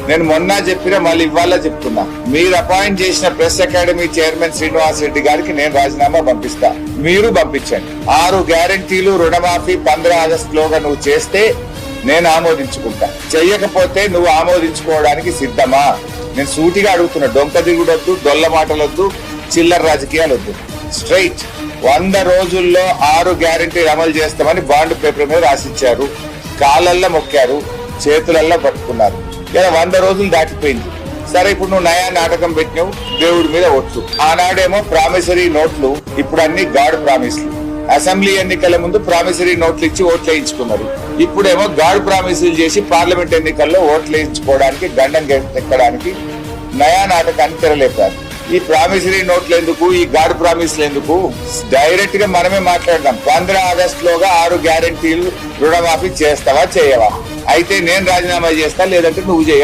నేను మొన్న చెప్పినా మళ్ళీ ఇవాళ చెప్తున్నా, మీరు అపాయింట్ చేసిన press academy chairman Srinivas Reddy గారికి నేను రాజీనామా పంపిస్తా, మీరు పంపించండి. 6 గ్యారంటీలు రుణమాఫీ 15 ఆగస్టులోగా నువ్వు చేస్తే నేను ఆమోదించుకుంటా, చెయ్యకపోతే నువ్వు ఆమోదించుకోవడానికి సిద్ధమా? నేను సూటిగా అడుగుతున్నా. డొంక దిగుడొద్దు, డొల్ల మాటలొద్దు, చిల్లర రాజకీయాలు వద్దు. స్ట్రైట్ 100 రోజుల్లో 6 గ్యారంటీలు అమలు చేస్తామని బాండ్ పేపర్ మీద రాసిచ్చారు. కాళ్ళల్లో మొక్కారు, చేతులల్లో పట్టుకున్నారు. ఇలా 100 రోజులు దాటిపోయింది. సరే, ఇప్పుడు నువ్వు నయా నాటకం పెట్టినావు, దేవుడి మీద ఒట్టు. ఆనాడేమో ప్రామిసరీ నోట్లు, ఇప్పుడు అన్ని గాడ్ ప్రామిస్లు. అసెంబ్లీ ఎన్నికల ముందు ప్రామిసరీ నోట్లు ఇచ్చి ఓట్లు వేయించుకున్నారు. ఇప్పుడేమో గాడ్ ప్రామిసులు చేసి పార్లమెంట్ ఎన్నికల్లో ఓట్లు వేయించుకోవడానికి, గండం ఎక్కడానికి నయా నాటకాన్ని తెరలేపారు. ఈ ప్రామిసరీ నోట్లు ఎందుకు, ఈ గాడ్ ప్రామిస్లు ఎందుకు? డైరెక్ట్ గా మనమే మాట్లాడదాం. 15 ఆగస్టులోగా 6 గ్యారంటీలు రుణమాఫీ చేస్తావా, చేయవా? అయితే నేను రాజీనామా చేస్తా, లేదంటే నువ్వు చేయ.